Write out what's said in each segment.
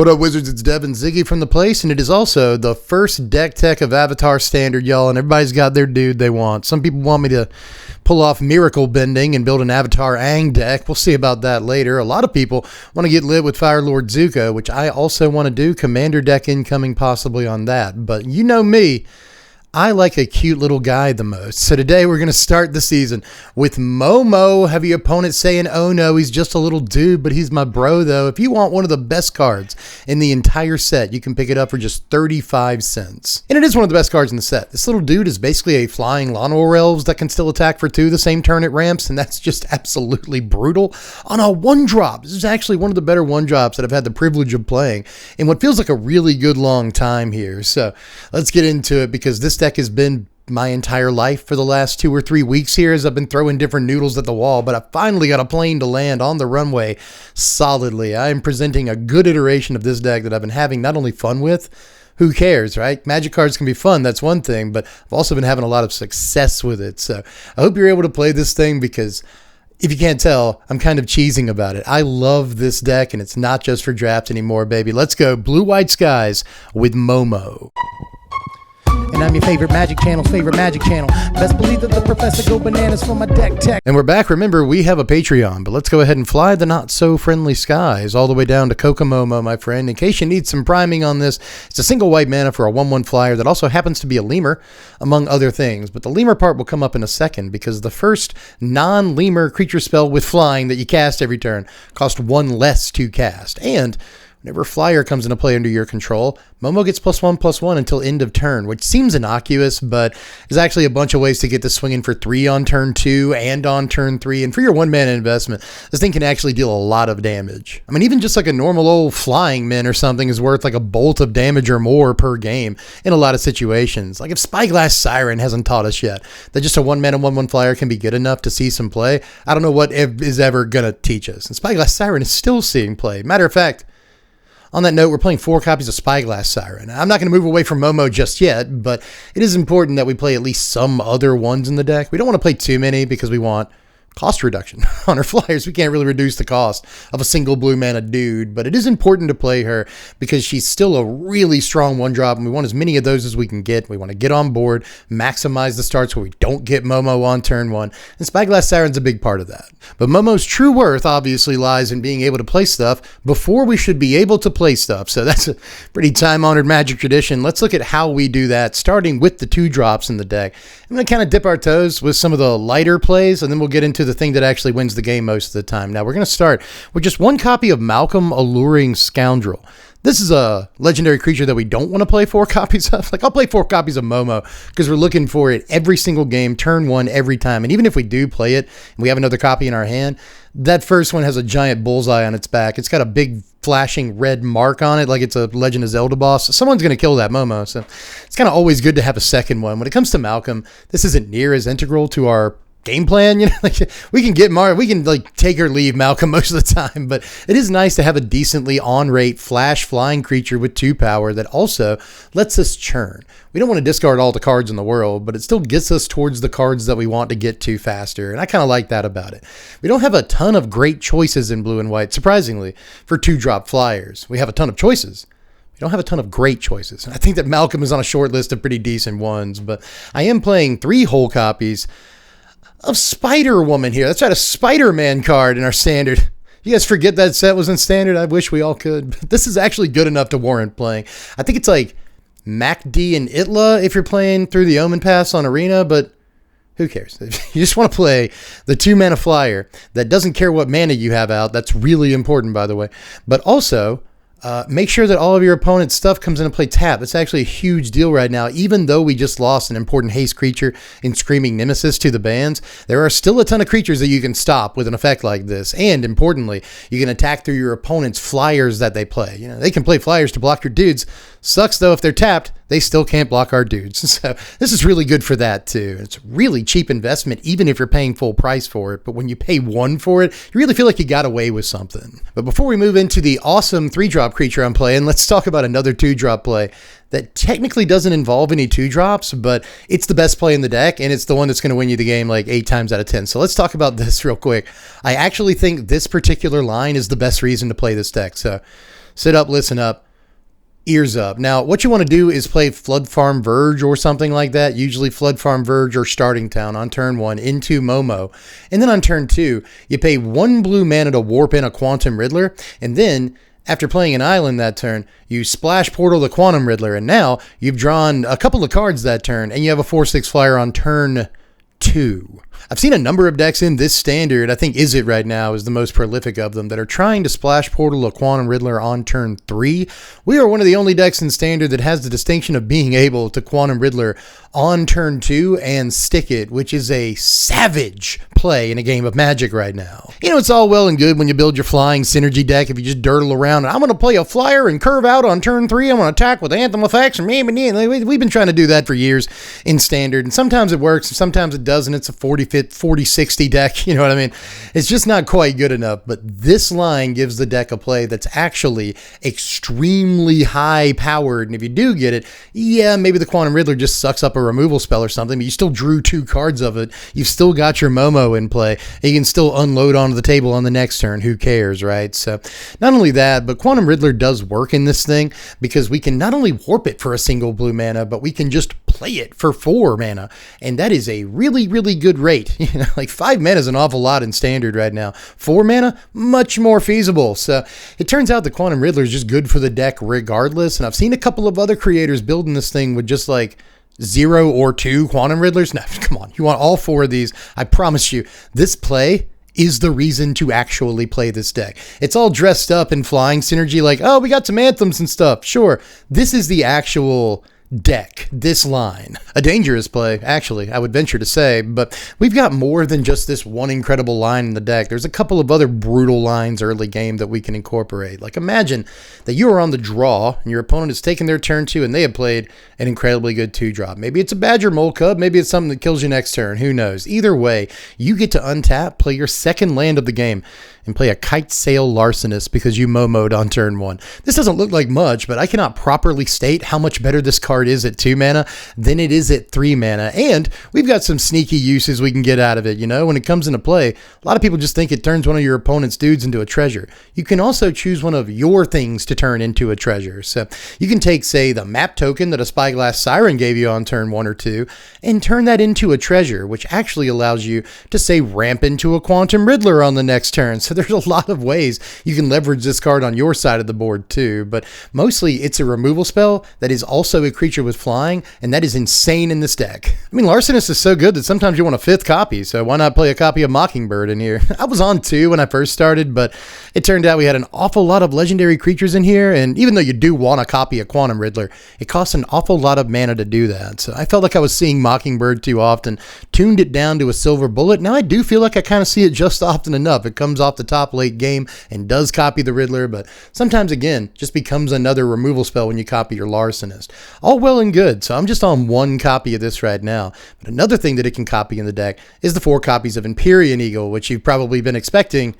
What up, Wizards? It's Devin Ziggy from The Place, and it is also the first deck tech of Avatar Standard, y'all, and everybody's got their dude they want. Some people want me to pull off miracle bending and build an Avatar Aang deck. We'll see about that later. A lot of people want to get lit with Fire Lord Zuko, which I also want to do. Commander deck incoming possibly on that, but you know me. I like a cute little guy the most. So today we're going to start the season with Momo. Have your opponent saying, oh no, he's just a little dude, but he's my bro though. If you want one of the best cards in the entire set, you can pick it up for just 35 cents. And it is one of the best cards in the set. This little dude is basically a flying Lawnmower Elves that can still attack for 2 the same turn it ramps, and that's just absolutely brutal on a 1-drop. This is actually one of the better 1-drops that I've had the privilege of playing in what feels like a really good long time here. So let's get into it, because this deck has been my entire life for the last 2 or 3 weeks here as I've been throwing different noodles at the wall, but I finally got a plane to land on the runway solidly. I am presenting a good iteration of this deck that I've been having not only fun with, who cares, right? Magic cards can be fun, that's one thing, but I've also been having a lot of success with it. So I hope you're able to play this thing, because if you can't tell, I'm kind of cheesing about it. I love this deck, and it's not just for drafts anymore, baby. Let's go Blue White Skies with Momo. And I'm your favorite Magic Channel's favorite Magic Channel. Best believe that the professor go bananas for my deck tech. And we're back. Remember, we have a Patreon, but let's go ahead and fly the not-so-friendly skies all the way down to Kokomomo, my friend. In case you need some priming on this, it's a single white mana for a 1/1 flyer that also happens to be a lemur, among other things. But the lemur part will come up in a second, because the first non-lemur creature spell with flying that you cast every turn costs 1 less to cast. And whenever Flyer comes into play under your control, Momo gets +1/+1 until end of turn, which seems innocuous, but there's actually a bunch of ways to get this swinging for 3 on turn 2 and on turn 3. And for your 1-mana investment, this thing can actually deal a lot of damage. I mean, even just like a normal old flying min or something is worth like a bolt of damage or more per game in a lot of situations. Like if Spyglass Siren hasn't taught us yet that just a 1-mana 1/1 flyer can be good enough to see some play, I don't know what is ever going to teach us. And Spyglass Siren is still seeing play. Matter of fact, on that note, we're playing 4 copies of Spyglass Siren. I'm not going to move away from Momo just yet, but it is important that we play at least some other ones in the deck. We don't want to play too many, because we want cost reduction on our flyers. We can't really reduce the cost of a single blue mana dude, but it is important to play her because she's still a really strong 1-drop, and we want as many of those as we can get. We want to get on board, maximize the starts where we don't get Momo on turn 1, and Spyglass Siren's a big part of that. But Momo's true worth obviously lies in being able to play stuff before we should be able to play stuff. So that's a pretty time-honored Magic tradition. Let's look at how we do that, starting with the 2-drops in the deck. I'm going to kind of dip our toes with some of the lighter plays, and then we'll get into the thing that actually wins the game most of the time. Now, we're going to start with just 1 copy of Malcolm Alluring Scoundrel. This is a legendary creature that we don't want to play 4 copies of. Like, I'll play 4 copies of Momo because we're looking for it every single game, turn 1 every time. And even if we do play it and we have another copy in our hand, that first one has a giant bullseye on its back. It's got a big flashing red mark on it like it's a Legend of Zelda boss. So someone's going to kill that Momo. So it's kind of always good to have a second one. When it comes to Malcolm, this isn't near as integral to our game plan, you know, like we can get we can like take or leave Malcolm most of the time, but it is nice to have a decently on-rate flash flying creature with 2 power that also lets us churn. We don't want to discard all the cards in the world, but it still gets us towards the cards that we want to get to faster, and I kind of like that about it. We don't have a ton of great choices in blue and white, surprisingly, for 2-drop flyers. We have a ton of choices. We don't have a ton of great choices. And I think that Malcolm is on a short list of pretty decent ones, but I am playing 3 whole copies of Spider-Woman here. That's right, a Spider-Man card in our standard. You guys forget that set was in standard? I wish we all could. But this is actually good enough to warrant playing. I think it's like MacD and Itla if you're playing through the Omen Pass on Arena, but who cares? You just want to play the 2-mana flyer that doesn't care what mana you have out. That's really important, by the way. But also, make sure that all of your opponent's stuff comes into play tap. It's actually a huge deal right now. Even though we just lost an important haste creature in Screaming Nemesis to the bans, there are still a ton of creatures that you can stop with an effect like this. And importantly, you can attack through your opponent's flyers that they play. You know, they can play flyers to block your dudes. Sucks though, if they're tapped, they still can't block our dudes. So this is really good for that too. It's a really cheap investment, even if you're paying full price for it. But when you pay 1 for it, you really feel like you got away with something. But before we move into the awesome 3-drop creature I'm playing, let's talk about another 2-drop play that technically doesn't involve any 2-drops, but it's the best play in the deck, and it's the one that's going to win you the game like 8 times out of 10. So let's talk about this real quick. I actually think this particular line is the best reason to play this deck. So sit up, listen up, ears up. Now, what you want to do is play Flood Farm Verge or something like that. Usually Flood Farm Verge or Starting Town on turn 1 into Momo. And then on turn 2, you pay 1 blue mana to warp in a Quantum Riddler. And then, after playing an island that turn, you splash portal the Quantum Riddler. And now, you've drawn a couple of cards that turn, and you have a 4/6 flyer on turn 2. I've seen a number of decks in this standard. I think Is It right now is the most prolific of them that are trying to splash portal a Quantum Riddler on turn 3. We are one of the only decks in standard that has the distinction of being able to Quantum Riddler on turn 2 and stick it, which is a savage play in a game of Magic right now. You know, it's all well and good when you build your flying synergy deck if you just dirtle around. I'm going to play a flyer and curve out on turn 3. I'm going to attack with Anthem effects. And we've been trying to do that for years in standard. And sometimes it works and sometimes it doesn't. It's a 40-60 deck. You know what I mean? It's just not quite good enough. But this line gives the deck a play that's actually extremely high powered. And if you do get it, yeah, maybe the Quantum Riddler just sucks up a removal spell or something, but you still drew 2 cards of it. You've still got your Momo in play. You can still unload onto the table on the next turn. Who cares, right? So not only that, but Quantum Riddler does work in this thing because we can not only warp it for a single blue mana, but we can just play it for 4 mana. And that is a really, really good rate. You know, like 5 mana is an awful lot in standard right now. 4 mana, much more feasible. So it turns out the Quantum Riddler is just good for the deck regardless. And I've seen a couple of other creators building this thing with just like 0 or 2 Quantum Riddlers. No, come on. You want all 4 of these. I promise you, this play is the reason to actually play this deck. It's all dressed up in flying synergy like, oh, we got some anthems and stuff. Sure. This is the actual deck, this line. A dangerous play, actually, I would venture to say, but we've got more than just this one incredible line in the deck. There's a couple of other brutal lines early game that we can incorporate. Like imagine that you are on the draw and your opponent has taken their turn 2 and they have played an incredibly good 2-drop. Maybe it's a Badgermole Cub, maybe it's something that kills you next turn, who knows. Either way, you get to untap, play your second land of the game, and play a Kite Sail Larcenist because you Momo'd on turn 1. This doesn't look like much, but I cannot properly state how much better this card is at 2 mana than it is at 3 mana. And we've got some sneaky uses we can get out of it. You know, when it comes into play, a lot of people just think it turns one of your opponent's dudes into a treasure. You can also choose one of your things to turn into a treasure. So you can take, say, the map token that a Spyglass Siren gave you on turn 1 or 2 and turn that into a treasure, which actually allows you to, say, ramp into a Quantum Riddler on the next turn. So there's a lot of ways you can leverage this card on your side of the board too, but mostly it's a removal spell that is also a creature with flying, and that is insane in this deck. I mean, Larcenist is so good that sometimes you want a 5th copy, so why not play a copy of Mockingbird in here? I was on 2 when I first started, but it turned out we had an awful lot of legendary creatures in here, and even though you do want a copy of Quantum Riddler, it costs an awful lot of mana to do that. So I felt like I was seeing Mockingbird too often, tuned it down to a silver bullet. Now I do feel like I kind of see it just often enough. It comes off the top late game and does copy the Riddler, but sometimes again just becomes another removal spell when you copy your Larcenist. All well and good, so I'm just on 1 copy of this right now. But another thing that it can copy in the deck is the 4 copies of Empyrean Eagle, which you've probably been expecting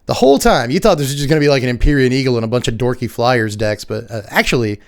the whole time. You thought this was just going to be like an Empyrean Eagle and a bunch of dorky Flyers decks, but actually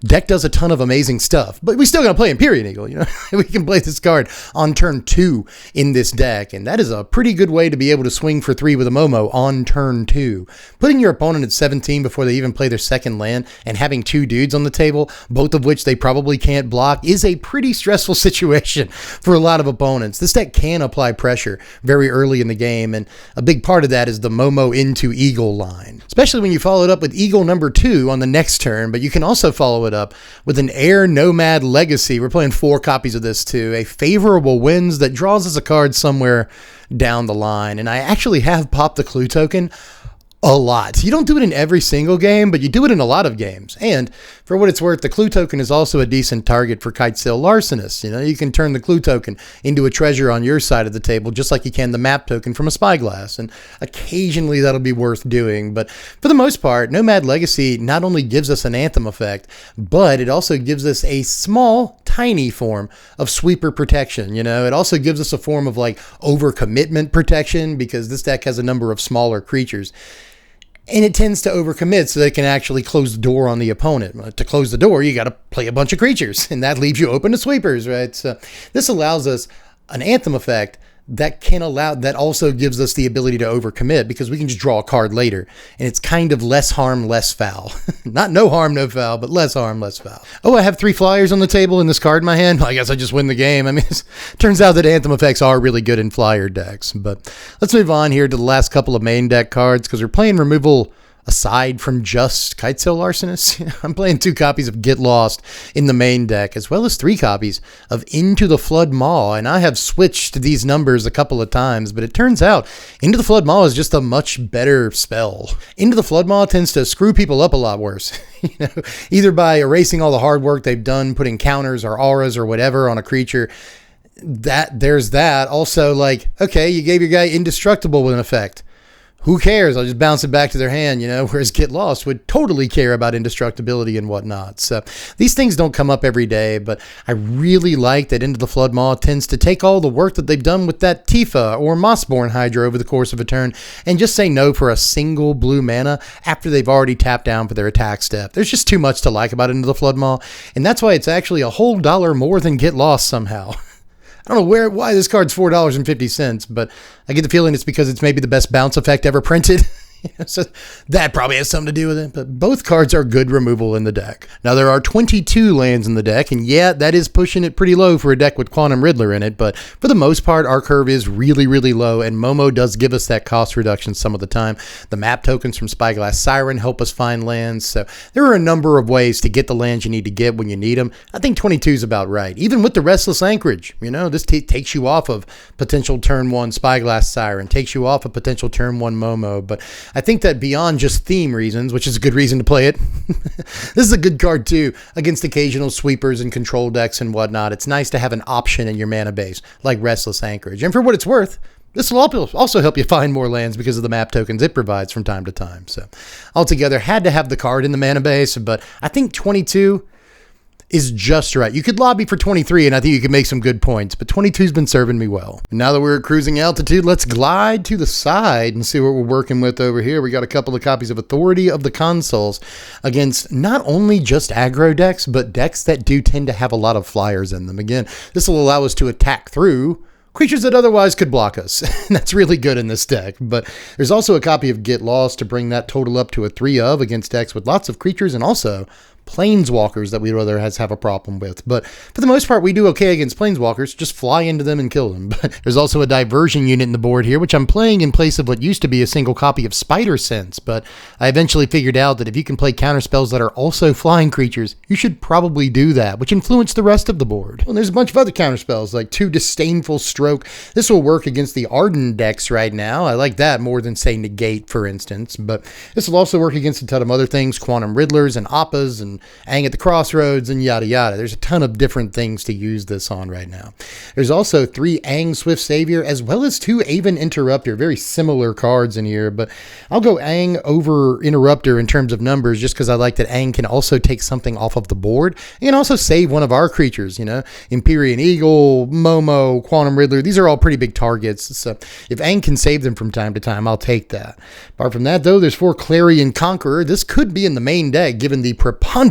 deck does a ton of amazing stuff, but we still got to play Empyrean Eagle, you know. We can play this card on turn 2 in this deck, and that is a pretty good way to be able to swing for 3 with a Momo on turn 2. Putting your opponent at 17 before they even play their second land and having 2 dudes on the table, both of which they probably can't block, is a pretty stressful situation for a lot of opponents. This deck can apply pressure very early in the game, and a big part of that is the Momo into Eagle line, especially when you follow it up with Eagle number 2 on the next turn, but you can also follow it up with an Air Nomad Legacy. We're playing 4 copies of this too. A Favorable Winds that draws us a card somewhere down the line. And I actually have popped the clue token a lot. You don't do it in every single game, but you do it in a lot of games. And for what it's worth, the clue token is also a decent target for Kite Sail Larcenist. You know, you can turn the clue token into a treasure on your side of the table, just like you can the map token from a Spyglass. And occasionally that'll be worth doing. But for the most part, Nomad Legacy not only gives us an Anthem effect, but it also gives us a small, tiny form of sweeper protection. You know, it also gives us a form of like overcommitment protection because this deck has a number of smaller creatures. And it tends to overcommit so they can actually close the door on the opponent. To close the door, you got to play a bunch of creatures, and that leaves you open to sweepers, right? So this allows us an Anthem effect that also gives us the ability to overcommit because we can just draw a card later, and it's kind of less harm, less foul. Not no harm, no foul, but less harm, less foul. Oh, I have 3 flyers on the table and this card in my hand. Well, I guess I just win the game. I mean, it turns out that Anthem effects are really good in flyer decks. But let's move on here to the last couple of main deck cards because we're playing removal. Aside from just Kitesail Larcenist, I'm playing 2 copies of Get Lost in the main deck, as well as 3 copies of Into the Flood Maw, and I have switched these numbers a couple of times, but it turns out Into the Flood Maw is just a much better spell. Into the Flood Maw tends to screw people up a lot worse, either by erasing all the hard work they've done, putting counters or auras or whatever on a creature. There's that. Also, like, okay, you gave your guy Indestructible with an effect. Who cares? I'll just bounce it back to their hand, whereas Get Lost would totally care about indestructibility and whatnot. So these things don't come up every day, but I really like that Into the Flood Maw tends to take all the work that they've done with that Tifa or Mossborn Hydra over the course of a turn and just say no for a single blue mana after they've already tapped down for their attack step. There's just too much to like about Into the Flood Maw, and that's why it's actually a whole $1 more than Get Lost somehow. I don't know why this card's $4.50, but I get the feeling it's because it's maybe the best bounce effect ever printed. So that probably has something to do with it, but both cards are good removal in the deck. Now, there are 22 lands in the deck, and yeah, that is pushing it pretty low for a deck with Quantum Riddler in it, but for the most part, our curve is really, really low, and Momo does give us that cost reduction some of the time. The map tokens from Spyglass Siren help us find lands, so there are a number of ways to get the lands you need to get when you need them. I think 22 is about right. Even with the Restless Anchorage, this takes you off of potential turn 1 Spyglass Siren, takes you off of potential turn 1 Momo, but I think that beyond just theme reasons, which is a good reason to play it, this is a good card too against occasional sweepers and control decks and whatnot. It's nice to have an option in your mana base like Restless Anchorage. And for what it's worth, this will also help you find more lands because of the map tokens it provides from time to time. So altogether, had to have the card in the mana base, but I think 22 is just right. You could lobby for 23, and I think you could make some good points, but 22's been serving me well. And now that we're at cruising altitude, let's glide to the side and see what we're working with over here. We got a couple of copies of Authority of the Consuls against not only just aggro decks, but decks that do tend to have a lot of flyers in them. Again, this will allow us to attack through creatures that otherwise could block us. That's really good in this deck. But there's also a copy of Get Lost to bring that total up to a 3 of against decks with lots of creatures and also planeswalkers that we'd rather have a problem with. But for the most part, we do okay against planeswalkers. Just fly into them and kill them. But there's also a diversion unit in the board here, which I'm playing in place of what used to be a single copy of Spider Sense. But I eventually figured out that if you can play counter spells that are also flying creatures, you should probably do that, which influenced the rest of the board. Well, there's a bunch of other counter spells, like 2 Disdainful Stroke. This will work against the Arden decks right now. I like that more than, say, Negate, for instance. But this will also work against a ton of other things, Quantum Riddlers and Appas and Aang at the Crossroads and yada yada. There's a ton of different things to use this on right now. There's also 3 Aang Swift Savior as well as 2 Aven Interrupter. Very similar cards in here, but I'll go Aang over Interrupter in terms of numbers just because I like that Aang can also take something off of the board and also save one of our creatures, Empyrean Eagle, Momo, Quantum Riddler. These are all pretty big targets, so if Aang can save them from time to time, I'll take that. Apart from that, though, there's 4 Clarion Conqueror. This could be in the main deck given the preponderance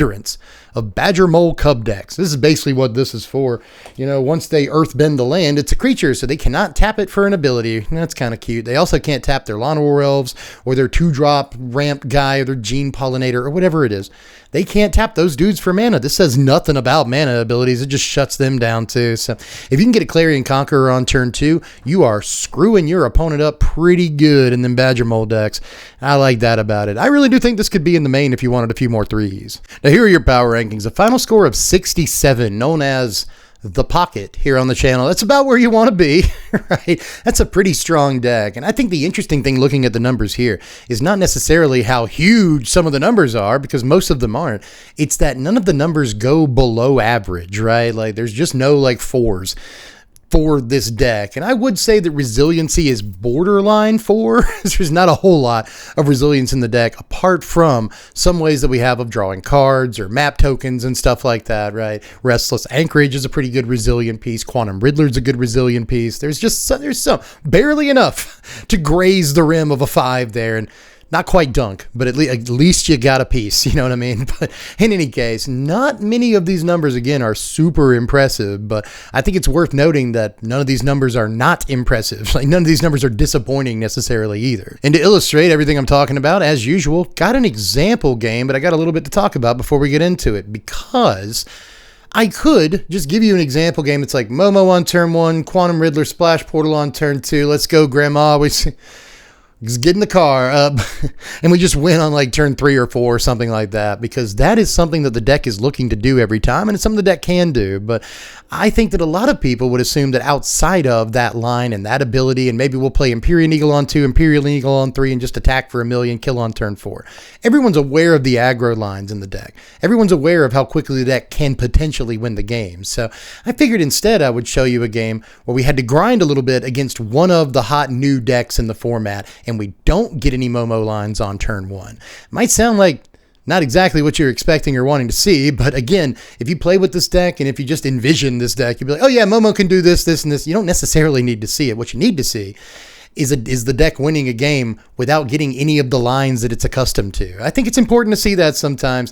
of Badgermole Cub decks. This is basically what this is for. Once they earthbend the land, it's a creature, so they cannot tap it for an ability. That's kind of cute. They also can't tap their Llanowar Elves or their 2-drop ramp guy or their Gene Pollinator or whatever it is. They can't tap those dudes for mana. This says nothing about mana abilities. It just shuts them down too. So if you can get a Clarion Conqueror on turn 2, you are screwing your opponent up pretty good in them Badgermole decks. I like that about it. I really do think this could be in the main if you wanted a few more 3s. Now here are your power rankings. A final score of 67, known as the pocket here on the channel. That's about where you want to be, right? That's a pretty strong deck. And I think the interesting thing looking at the numbers here is not necessarily how huge some of the numbers are, because most of them aren't. It's that none of the numbers go below average, right? Like there's just no like 4s for this deck. And I would say that resiliency is borderline 4. There's not a whole lot of resilience in the deck apart from some ways that we have of drawing cards or map tokens and stuff like that, right? Restless Anchorage is a pretty good resilient piece. Quantum Riddler's a good resilient piece. There's some barely enough to graze the rim of a 5 there. And Not quite dunk, but at least you got a piece, you know what I mean? But in any case, not many of these numbers, again, are super impressive, but I think it's worth noting that none of these numbers are not impressive. Like, none of these numbers are disappointing necessarily either. And to illustrate everything I'm talking about, as usual, got an example game, but I got a little bit to talk about before we get into it, because I could just give you an example game. It's like Momo on turn 1, Quantum Riddler Splash Portal on turn 2, let's go Grandma. Just get in the car and we just win on like turn 3 or 4 or something like that, because that is something that the deck is looking to do every time, and it's something the deck can do. But I think that a lot of people would assume that outside of that line and that ability, and maybe we'll play Empyrean Eagle on 2, Imperial Eagle on 3, and just attack for 1,000,000, kill on turn 4. Everyone's aware of the aggro lines in the deck. Everyone's aware of how quickly the deck can potentially win the game. So I figured instead I would show you a game where we had to grind a little bit against one of the hot new decks in the format, and we don't get any Momo lines on turn 1. Might sound like not exactly what you're expecting or wanting to see, but again, if you play with this deck and if you just envision this deck, you'll be like, oh yeah, Momo can do this, this, and this. You don't necessarily need to see it. What you need to see is the deck winning a game without getting any of the lines that it's accustomed to. I think it's important to see that sometimes.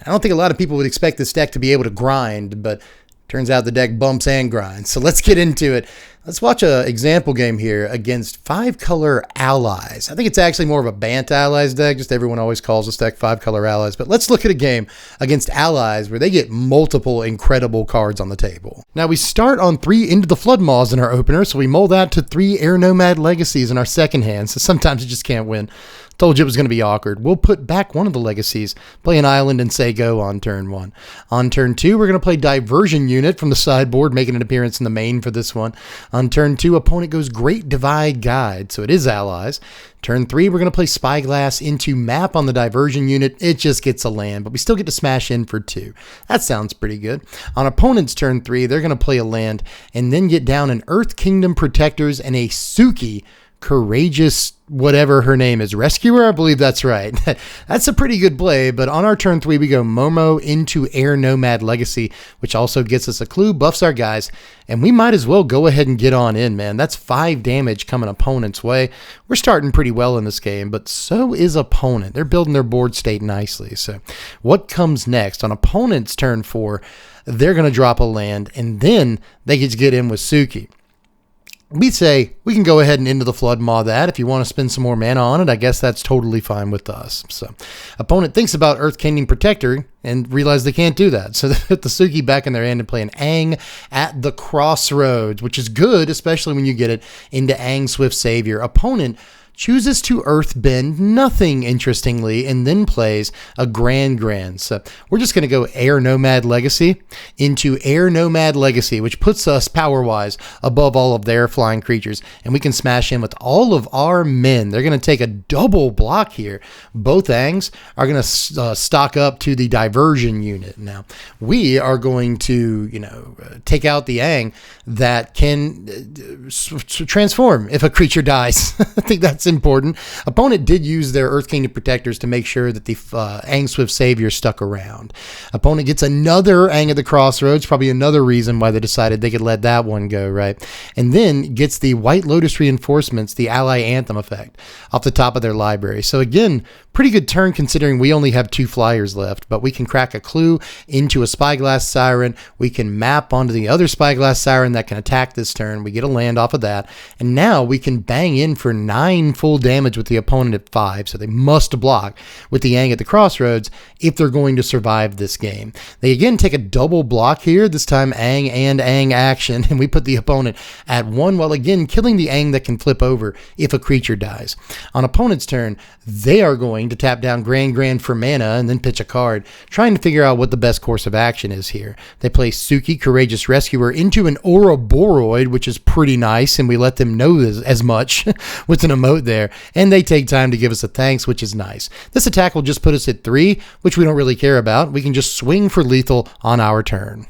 I don't think a lot of people would expect this deck to be able to grind, but turns out the deck bumps and grinds. So let's get into it. Let's watch an example game here against 5-color allies. I think it's actually more of a Bant allies deck. Just everyone always calls this deck 5-color allies. But let's look at a game against allies where they get multiple incredible cards on the table. Now we start on 3 Into the Flood Maws in our opener, so we mull that to 3 Air Nomad Legacies in our second hand. So sometimes you just can't win. Told you it was going to be awkward. We'll put back one of the legacies, play an island, and say go on turn 1. On turn 2, we're going to play Diversion Unit from the sideboard, making an appearance in the main for this one. On turn 2, opponent goes Great Divide Guide, so it is allies. Turn 3, we're going to play Spyglass into Map on the Diversion Unit. It just gets a land, but we still get to smash in for 2. That sounds pretty good. On opponent's turn 3, they're going to play a land and then get down an Earth Kingdom Protectors and a Suki Courageous, whatever her name is, Rescuer, I believe that's right. That's a pretty good play, but on our turn 3, we go Momo into Air Nomad Legacy, which also gets us a clue, buffs our guys, and we might as well go ahead and get on in, man. That's 5 damage coming opponent's way. We're starting pretty well in this game, but so is opponent. They're building their board state nicely. So what comes next? On opponent's turn 4, they're going to drop a land, and then they get in with Suki. We say we can go ahead and Into the Flood Maw that. If you want to spend some more mana on it, I guess that's totally fine with us. So opponent thinks about Earth Kingdom Protector and realize they can't do that. So they put the Suki back in their hand and play an Aang at the Crossroads, which is good, especially when you get it into Aang Swift Savior. Opponent chooses to Earthbend nothing, interestingly, and then plays a Grand. So we're just going to go Air Nomad Legacy into Air Nomad Legacy, which puts us power-wise above all of their flying creatures, and we can smash in with all of our men. They're going to take a double block here. Both Aangs are going to stock up to the Diversion Unit. Now, we are going to, take out the Aang that can transform if a creature dies. I think that's important. Opponent did use their Earth Kingdom Protectors to make sure that the Aang Swift Savior stuck around. Opponent gets another Aang at the Crossroads, probably another reason why they decided they could let that one go, right? And then gets the White Lotus Reinforcements, the Ally Anthem effect, off the top of their library. So again, pretty good turn considering we only have 2 flyers left, but we can crack a clue into a Spyglass Siren. We can map onto the other Spyglass Siren that can attack this turn. We get a land off of that, and now we can bang in for 9 full damage with the opponent at 5, so they must block with the Aang at the Crossroads if they're going to survive this game. They again take a double block here, this time Aang and Aang action, and we put the opponent at 1 while again killing the Aang that can flip over if a creature dies. On opponent's turn, they are going to tap down Grand for mana and then pitch a card, trying to figure out what the best course of action is here. They play Suki, Courageous Rescuer, into an Ouroboros, which is pretty nice, and we let them know this as much with an emote there, and they take time to give us a thanks, which is nice. This attack will just put us at 3, which we don't really care about. We can just swing for lethal on our turn.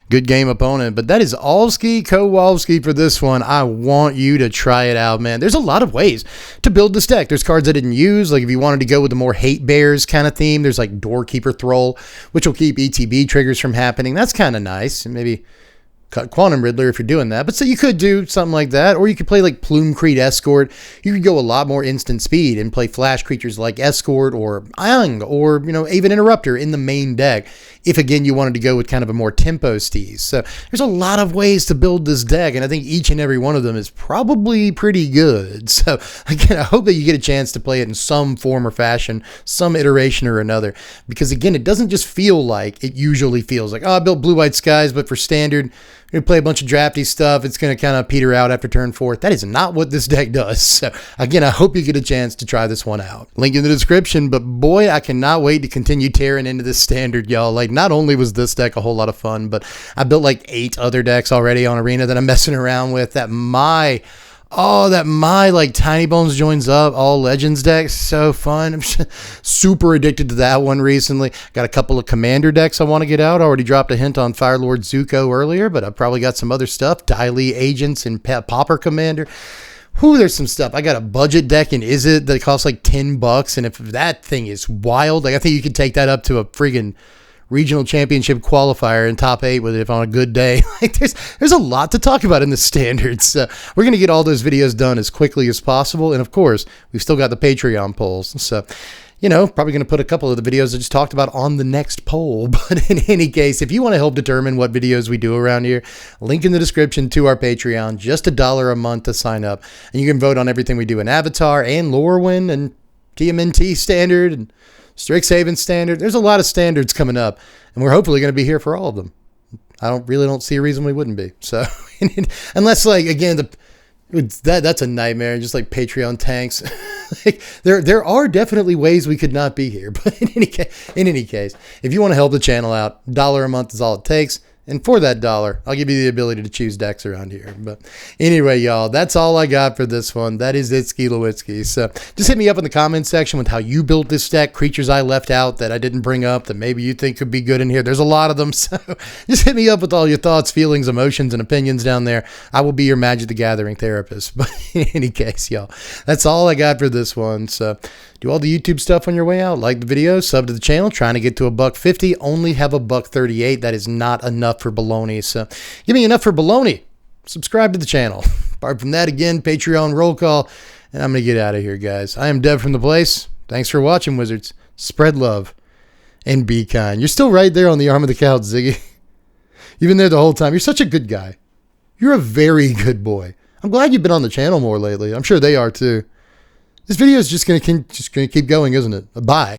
Good game, opponent, but that is Allski Kowalski for this one. I want you to try it out, man. There's a lot of ways to build this deck. There's cards I didn't use, like if you wanted to go with a more hate bears kind of theme, there's like Doorkeeper Thrall, which will keep ETB triggers from happening. That's kind of nice, and maybe Quantum Riddler if you're doing that. But so you could do something like that, or you could play like Plume-Creed Escort. You could go a lot more instant speed and play flash creatures like Escort or Ang or, you know, even Interrupter in the main deck. If again you wanted to go with kind of a more tempo steez. So there's a lot of ways to build this deck, and I think each and every one of them is probably pretty good. So again, I hope that you get a chance to play it in some form or fashion, some iteration or another, because again, it doesn't just feel like it usually feels like, oh, I built Blue-White Skies, but for standard, you're going to play a bunch of drafty stuff. It's going to kind of peter out after turn 4. That is not what this deck does. So again, I hope you get a chance to try this one out. Link in the description, but boy, I cannot wait to continue tearing into this standard, y'all. Like, not only was this deck a whole lot of fun, but I built like 8 other decks already on Arena that I'm messing around with. That my like Tiny Bones joins up all Legends decks, so fun. I'm super addicted to that one recently. Got a couple of Commander decks I want to get out. I already dropped a hint on Firelord Zuko earlier, but I've probably got some other stuff. Daily Agents and Pauper Commander. Whew, there's some stuff. I got a budget deck in Is It that costs like $10, and if that thing is wild, like I think you could take that up to a friggin' regional championship qualifier in top 8 with it if on a good day. Like there's a lot to talk about in the standards. We're going to get all those videos done as quickly as possible. And of course, we've still got the Patreon polls. So, you know, probably going to put a couple of the videos I just talked about on the next poll. But in any case, if you want to help determine what videos we do around here, link in the description to our Patreon, just $1 a month to sign up. And you can vote on everything we do in Avatar and Lorwyn and TMNT standard and Strixhaven standard. There's a lot of standards coming up, and we're hopefully going to be here for all of them. I don't see a reason we wouldn't be. So unless, like, again, that's a nightmare. Just like Patreon tanks. Like, there are definitely ways we could not be here. But in any case, if you want to help the channel out, $1 a month is all it takes. And for that $1, I'll give you the ability to choose decks around here. But anyway, y'all, that's all I got for this one. That is Itsky Lewitsky. So just hit me up in the comments section with how you built this deck, creatures I left out that I didn't bring up that maybe you think could be good in here. There's a lot of them. So just hit me up with all your thoughts, feelings, emotions, and opinions down there. I will be your Magic the Gathering therapist. But in any case, y'all, that's all I got for this one. So do all the YouTube stuff on your way out. Like the video, sub to the channel, trying to get to $1.50. Only have $1.38. That is not enough for baloney. So give me enough for baloney. Subscribe to the channel. Apart from that, again, Patreon roll call. And I'm going to get out of here, guys. I am Dev from the place. Thanks for watching, Wizards. Spread love and be kind. You're still right there on the arm of the couch, Ziggy. You've been there the whole time. You're such a good guy. You're a very good boy. I'm glad you've been on the channel more lately. I'm sure they are too. This video is just going to keep going, isn't it? Bye.